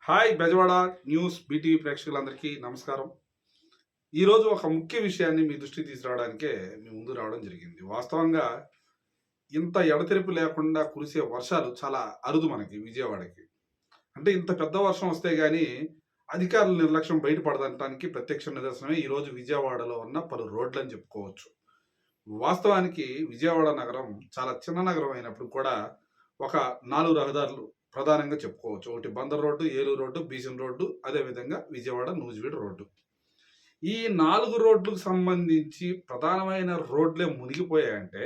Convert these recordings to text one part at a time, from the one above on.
Hi Bezawada news BTV ప్రేక్షకులందరికీ నమస్కారం. ఈరోజు ఒక ముఖ్య విషయాన్ని మీ దృష్టికి తీసుకురావడానికే మీ ముందు రావడం జరిగింది. వాస్తవంగా ఇంత ఎడతెరిపి లేకుండా కురిసే వర్షాలు చాలా అరుదు మనకి విజయవాడకి. అంటే ఇంత పెద్ద వర్షం వస్తే గానీ అధికారుల నిర్లక్ష్యం బయటపడదనటానికి ప్రత్యక్ష నిదర్శనమే ఈరోజు విజయవాడలో ఉన్న పలు రోడ్లని చెప్పుకోవచ్చు. వాస్తవానికి విజయవాడ నగరం చాలా చిన్న నగరం అయినప్పుడు కూడా ఒక 4 రహదారులు ప్రధానంగా చెప్పుకోవచ్చు. ఒకటి బందర్ రోడ్డు, ఏలూరు రోడ్డు, బీసెన్ రోడ్డు, అదేవిధంగా విజయవాడ నూజివీడు రోడ్డు. ఈ 4 రోడ్లకు సంబంధించి ప్రధానమైన రోడ్లే మునిగిపోయాయంటే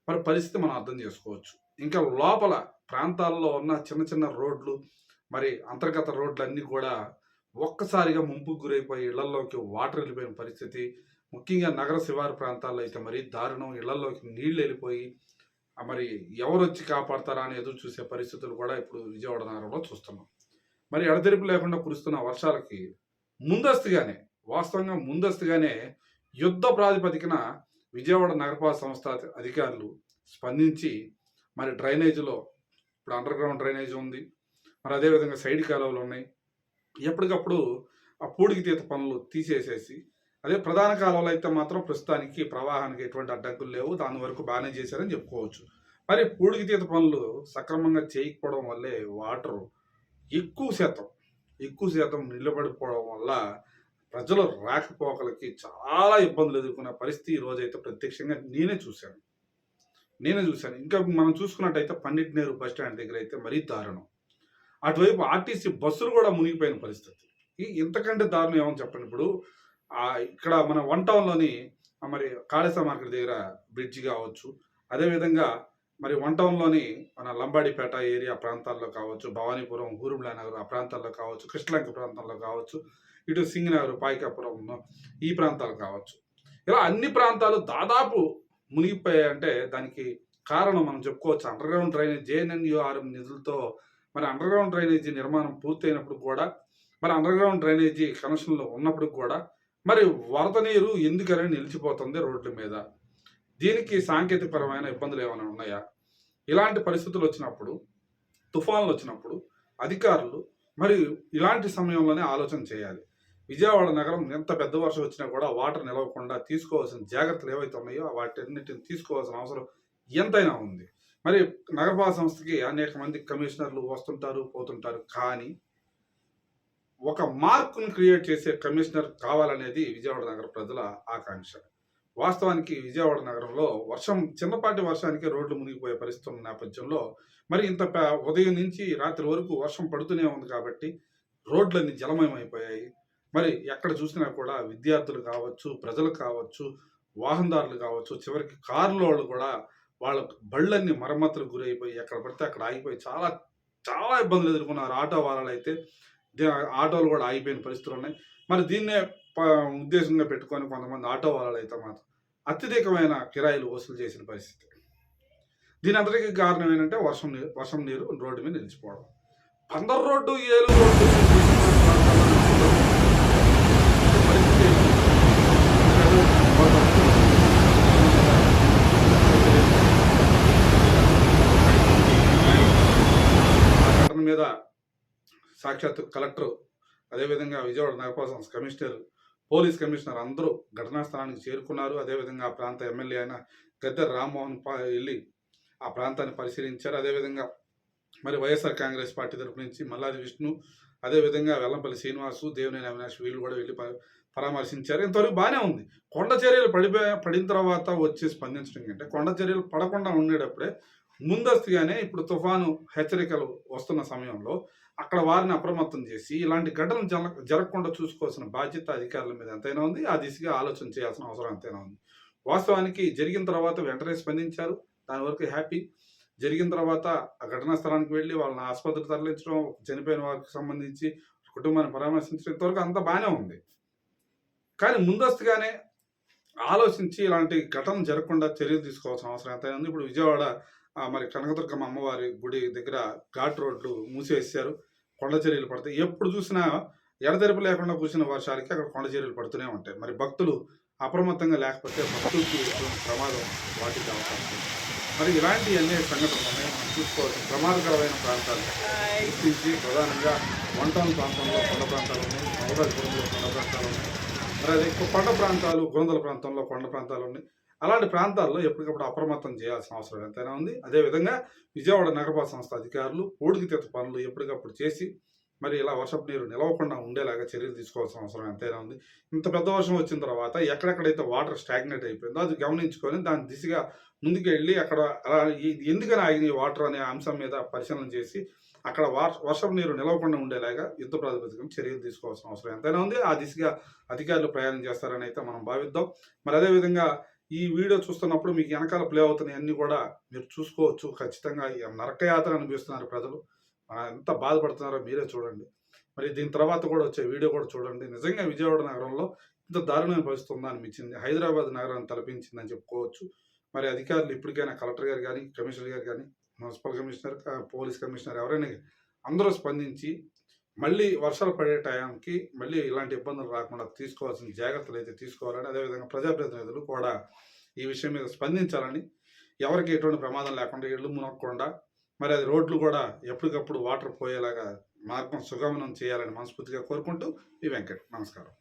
మరి పరిస్థితి మనం అర్థం చేసుకోవచ్చు. ఇంకా లోపల ప్రాంతాల్లో ఉన్న చిన్న చిన్న రోడ్లు, మరి అంతర్గత రోడ్లన్నీ కూడా ఒక్కసారిగా ముంపుకు గురైపోయి ఇళ్లల్లోకి వాటర్ వెళ్ళిపోయిన పరిస్థితి. ముఖ్యంగా నగర శివారు ప్రాంతాల్లో అయితే మరీ దారుణం. ఇళ్లల్లోకి నీళ్లు వెళ్ళిపోయి మరి ఎవరొచ్చి కాపాడతారా అని ఎదురు చూసే పరిస్థితులు కూడా ఇప్పుడు విజయవాడ నగరంలో చూస్తున్నాం. మరి ఎడతెరిపి లేకుండా కురుస్తున్న వర్షాలకి ముందస్తుగానే వాస్తవంగా ముందస్తుగానే యుద్ధ ప్రాతిపదికన విజయవాడ నగరపాలక సంస్థ అధికారులు స్పందించి మరి డ్రైనేజీలో ఇప్పుడు అండర్ గ్రౌండ్ డ్రైనేజ్ ఉంది, మరి అదేవిధంగా సైడ్ కాలువలు ఉన్నాయి. ఎప్పటికప్పుడు ఆ పూడికి తీత పనులు తీసేసేసి అదే ప్రధాన కాలువలు అయితే మాత్రం ప్రస్తుతానికి ప్రవాహానికి ఎటువంటి అడ్డంకులు లేవు, దాని వరకు బాగానే చేశారని చెప్పుకోవచ్చు. మరి పూడికి తీత పనులు సక్రమంగా చేయకపోవడం వల్లే వాటరు ఎక్కువ శాతం నిలబడిపోవడం వల్ల ప్రజలు రాకపోకలకి చాలా ఇబ్బందులు ఎదుర్కొనే పరిస్థితి ఈ రోజైతే ప్రత్యక్షంగా నేనే చూశాను. ఇంకా మనం చూసుకున్నట్టయితే పండిట్నేరు బస్ స్టాండ్ దగ్గర అయితే మరీ దారుణం. అటువైపు ఆర్టీసీ బస్సులు కూడా మునిగిపోయిన పరిస్థితి. ఇంతకంటే దారుణం ఏమని చెప్పండి. ఇప్పుడు ఇక్కడ మన వన్ టౌన్లోని మరి కాళేశ్వర మార్కెట్ దగ్గర బ్రిడ్జి కావచ్చు, అదేవిధంగా మరి వన్ టౌన్లోని మన లంబాడిపేట ఏరియా ప్రాంతాల్లో కావచ్చు, భవానీపురం, ఊరుమిళ నగర్ ఆ ప్రాంతాల్లో కావచ్చు, కృష్ణలంక ప్రాంతంలో కావచ్చు, ఇటు సింగనగర్, పాయికాపురం ఈ ప్రాంతాలు కావచ్చు, ఇలా అన్ని ప్రాంతాలు దాదాపు మునిగిపోయాయంటే దానికి కారణం మనం చెప్పుకోవచ్చు అండర్ గ్రౌండ్ డ్రైనేజ్ జేఎన్ఎన్యూఆర్ఎం నిధులతో మరి అండర్ గ్రౌండ్ డ్రైనేజీ నిర్మాణం పూర్తయినప్పుడు కూడా మరి అండర్ గ్రౌండ్ డ్రైనేజీ కనెక్షన్లో ఉన్నప్పుడు కూడా మరి వరద నీరు ఎందుకని నిలిచిపోతుంది రోడ్ల మీద. దీనికి సాంకేతికపరమైన ఇబ్బందులు ఏమైనా ఉన్నాయా? ఇలాంటి పరిస్థితులు వచ్చినప్పుడు, తుఫాన్లు వచ్చినప్పుడు అధికారులు మరి ఇలాంటి సమయంలోనే ఆలోచన చేయాలి. విజయవాడ నగరం ఎంత పెద్ద వర్షం వచ్చినా కూడా వాటర్ నిలవకుండా తీసుకోవాల్సిన జాగ్రత్తలు ఏవైతే ఉన్నాయో వాటన్నిటిని తీసుకోవాల్సిన అవసరం ఎంతైనా ఉంది. మరి నగరపాలక సంస్థకి అనేక మంది కమిషనర్లు వస్తుంటారు, పోతుంటారు. కానీ ఒక మార్కును క్రియేట్ చేసే కమిషనర్ కావాలనేది విజయవాడ నగర ప్రజల ఆకాంక్ష. వాస్తవానికి విజయవాడ నగరంలో చిన్నపాటి వర్షానికి రోడ్లు మునిగిపోయే పరిస్థితి ఉన్న నేపథ్యంలో మరి ఇంత ఉదయం నుంచి రాత్రి వరకు వర్షం పడుతూనే ఉంది కాబట్టి రోడ్లన్నీ జలమయమైపోయాయి. మరి ఎక్కడ చూసినా కూడా విద్యార్థులు కావచ్చు, ప్రజలు కావచ్చు, వాహనదారులు కావచ్చు, చివరికి కార్ల వాళ్ళు కూడా వాళ్ళ బళ్ళన్నీ మరమ్మతులకు గురైపోయి ఎక్కడ పడితే అక్కడ ఆగిపోయి చాలా చాలా ఇబ్బందులు ఎదుర్కొన్నారు. ఆటో వాళ్ళు అయితే ఆటోలు కూడా ఆగిపోయిన పరిస్థితులు ఉన్నాయి. మరి దీన్నే ఉద్దేశంగా పెట్టుకొని కొంతమంది ఆటో వాళ్ళు అయితే మాత్రం అత్యధికమైన కిరాయిలు వసూలు చేసిన పరిస్థితి. దీని అందరికీ కారణం ఏంటంటే వర్షం నీరు రోడ్డు మీద నిలిచిపోవడం. బందర్ రోడ్డు, ఏలూరు రోడ్డు ఘటన మీద సాక్షాత్ కలెక్టర్, అదేవిధంగా విజయవాడ నగరపాలక సంస్థ కమిషనర్, పోలీస్ కమిషనర్ అందరూ ఘటనా స్థలానికి చేరుకున్నారు. అదేవిధంగా ఆ ప్రాంత ఎమ్మెల్యే అయిన గద్దె రామ్మోహన్ వెళ్ళి ఆ ప్రాంతాన్ని పరిశీలించారు. అదేవిధంగా మరి వైఎస్ఆర్ కాంగ్రెస్ పార్టీ తరపు నుంచి మల్లాది విష్ణు, అదేవిధంగా వెల్లంపల్లి శ్రీనివాసు, దేవినేని అవినాష్ వీళ్ళు కూడా వెళ్ళి పరామర్శించారు. ఇంతవరకు బాగానే ఉంది. కొండ చర్యలు పడిన తర్వాత వచ్చి స్పందించడం కంటే కొండ చర్యలు పడకుండా ఉండేటప్పుడే ముందస్తుగానే ఇప్పుడు తుఫాను హెచ్చరికలు వస్తున్న సమయంలో అక్కడ వారిని అప్రమత్తం చేసి ఇలాంటి ఘటనలు జరగకుండా చూసుకోవాల్సిన బాధ్యత అధికారుల మీద ఎంతైనా ఉంది. ఆ దిశగా ఆలోచన చేయాల్సిన అవసరం ఎంతైనా ఉంది. వాస్తవానికి జరిగిన తర్వాత వెంటనే స్పందించారు, దాని వరకు హ్యాపీ. జరిగిన తర్వాత ఆ ఘటనా స్థలానికి వెళ్ళి వాళ్ళని ఆసుపత్రికి తరలించడం, చనిపోయిన వారికి సంబంధించి కుటుంబాన్ని పరామర్శించడం, ఇంతవరకు అంతా బాగానే ఉంది. కానీ ముందస్తుగానే ఆలోచించి ఇలాంటి ఘటన జరగకుండా చర్యలు తీసుకోవాల్సిన అవసరం ఎంతైనా ఉంది. ఇప్పుడు విజయవాడ మరి కనకదుర్గమ్మ అమ్మవారి గుడి దగ్గర ఘాట్ రోడ్లు మూసేసారు, కొండ చర్యలు పడతాయి. ఎప్పుడు చూసినా ఎడతెరిపి లేకుండా కూర్చున్న వర్షాలకి అక్కడ కొండ చర్యలు పడుతూనే ఉంటాయి. మరి భక్తులు అప్రమత్తంగా లేకపోతే భక్తులకి ప్రమాదం వాటికి అవకాశం. మరి ఇలాంటి అన్ని సంఘటనలు ఉన్నాయి. చూసుకోవాల్సిన ప్రమాదకరమైన ప్రాంతాలు గుర్తించి ప్రధానంగా 1 టౌన్ ప్రాంతంలో కొండ ప్రాంతాలు ఉన్నాయి, మౌరాజపురంలో కొండ ప్రాంతాలు ఉన్నాయి, మరి అదే కొండ ప్రాంతాలు గురందల ప్రాంతంలో కొండ ప్రాంతాలు ఉన్నాయి. అలాంటి ప్రాంతాల్లో ఎప్పటికప్పుడు అప్రమత్తం చేయాల్సిన అవసరం ఎంతైనా ఉంది. అదేవిధంగా విజయవాడ నగరపాలక సంస్థ అధికారులు పూడికతీత పనులు ఎప్పటికప్పుడు చేసి మరి ఇలా వర్షపు నీరు నిలవకుండా ఉండేలాగా చర్యలు తీసుకోవాల్సిన అవసరం ఎంతైనా ఉంది. ఇంత పెద్ద వర్షం వచ్చిన తర్వాత ఎక్కడెక్కడైతే వాటర్ స్టాగ్నేట్ అయిపోయిందో అది గమనించుకొని దాని దిశగా ముందుకెళ్ళి అక్కడ అలా ఎందుకని ఆగిన ఈ వాటర్ అనే అంశం మీద పరిశీలన చేసి అక్కడ వర్షపు నీరు నిలవకుండా ఉండేలాగా యుద్ధ ప్రాతిపదికన చర్యలు తీసుకోవాల్సిన అవసరం ఎంతైనా ఉంది. ఆ దిశగా అధికారులు ప్రయాణం చేస్తారని అయితే మనం భావిద్దాం. మరి అదేవిధంగా ఈ వీడియో చూస్తున్నప్పుడు మీకు వెనకాల ప్లే అవుతున్నాయి అన్నీ కూడా మీరు చూసుకోవచ్చు. ఖచ్చితంగా నరకయాతన అనుభవిస్తున్నారు ప్రజలు. ఎంత బాధపడుతున్నారో మీరే చూడండి. మరి దీని తర్వాత కూడా వచ్చే వీడియో కూడా చూడండి. నిజంగా విజయవాడ నగరంలో ఇంత దారుణమైన పరిస్థితి ఉందా అనిపించింది. హైదరాబాద్ నగరాన్ని తలపించిందని చెప్పుకోవచ్చు. మరి అధికారులు ఇప్పటికైనా కలెక్టర్ గారు కానీ, కమిషనర్ గారు కానీ, మున్సిపల్ కమిషనర్, పోలీస్ కమిషనర్ ఎవరైనా అందరూ స్పందించి మళ్ళీ వర్షాలు పడే టైంకి మళ్ళీ ఇలాంటి ఇబ్బందులు రాకుండా తీసుకోవాల్సిన జాగ్రత్తలు అయితే తీసుకోవాలని, అదేవిధంగా ప్రజాప్రతినిధులు కూడా ఈ విషయం మీద స్పందించాలని, ఎవరికి ఎటువంటి ప్రమాదం లేకుండా ఇళ్ళు మునగకుండా మరి అది రోడ్లు కూడా ఎప్పటికప్పుడు వాటర్ పోయేలాగా మార్గం సుగమనం చేయాలని మనస్ఫూర్తిగా కోరుకుంటూ ఈ వెంకట్. నమస్కారం.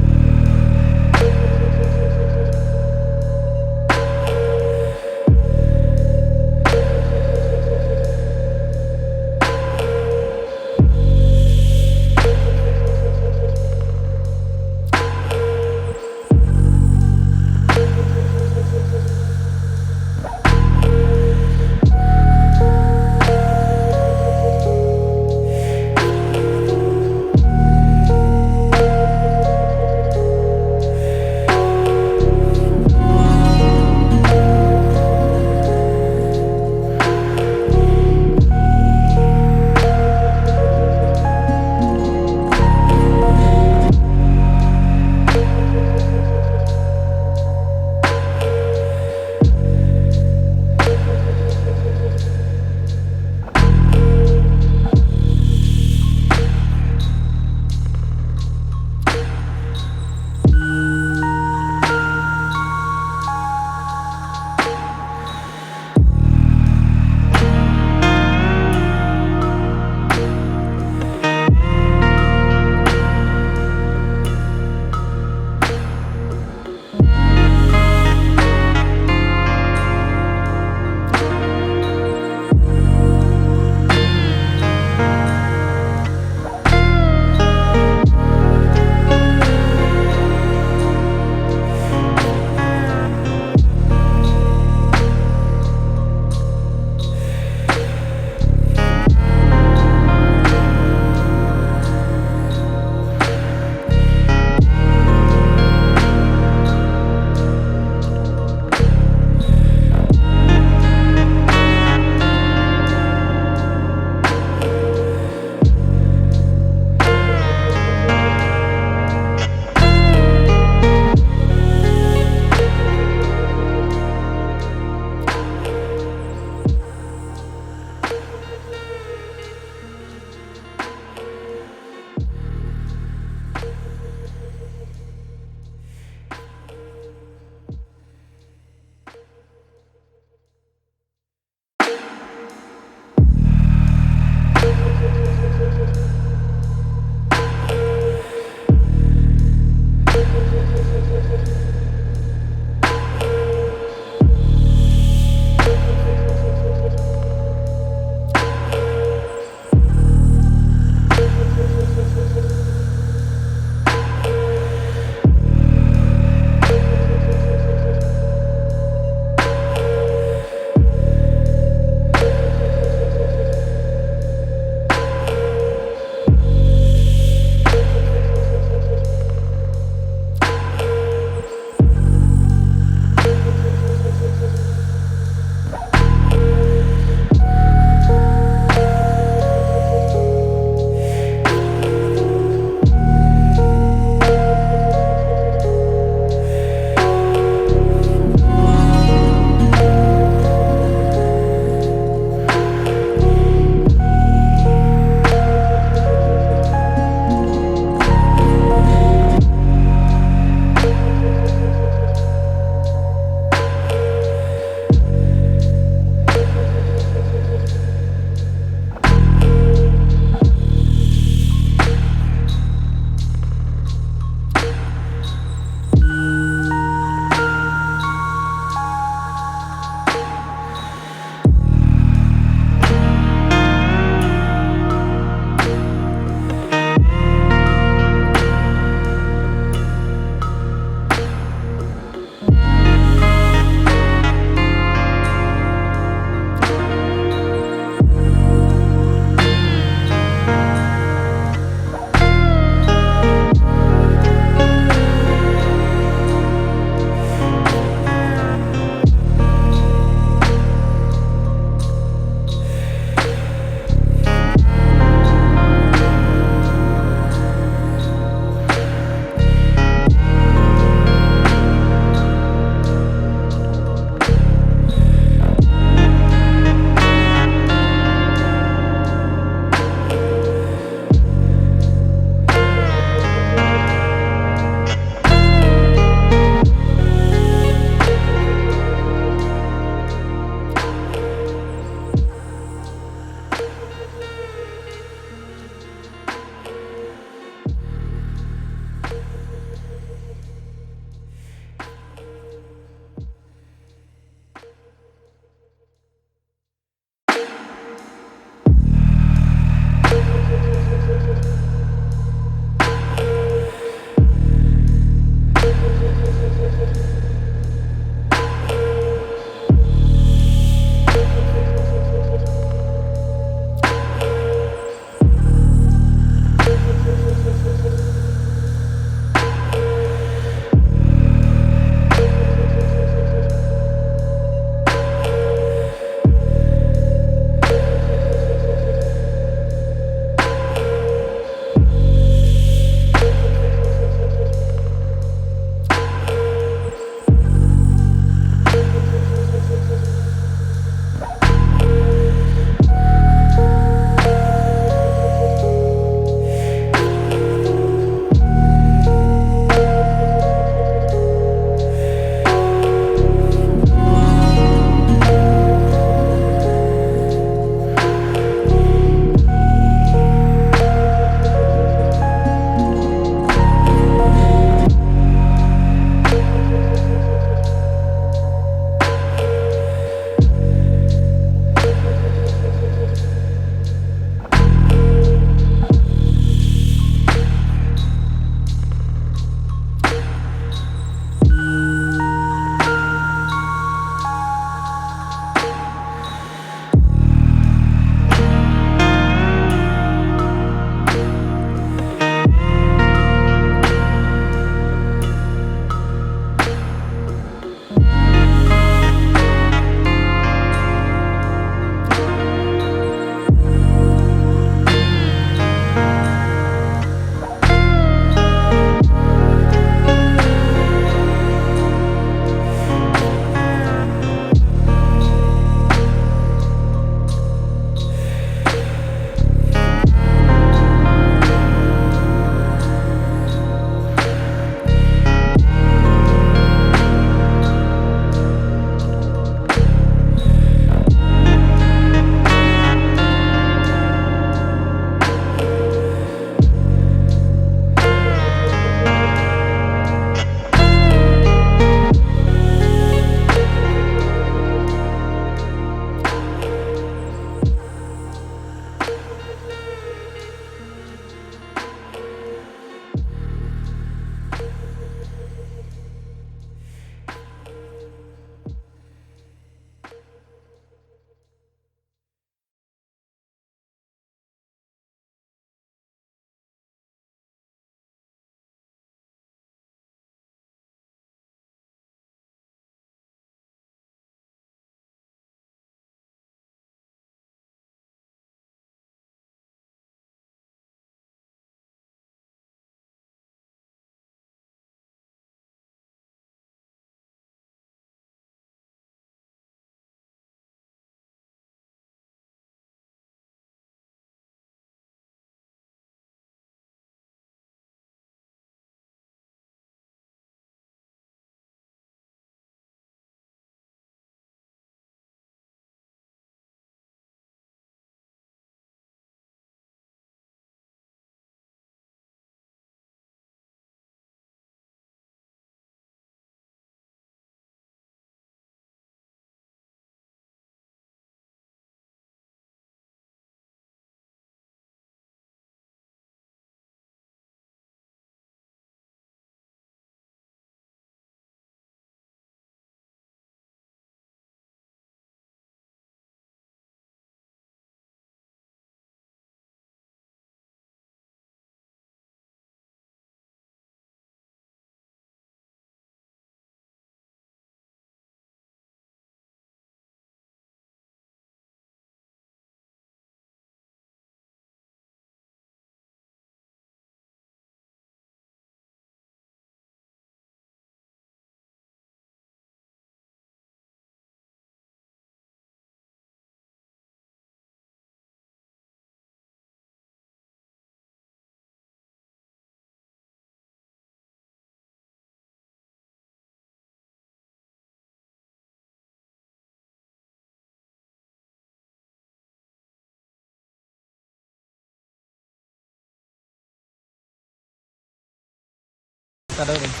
మాట్లాడారు.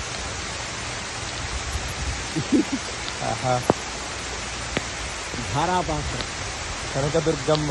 ఆహా, ధారాపాత్ర కనకదుర్గమ్మ.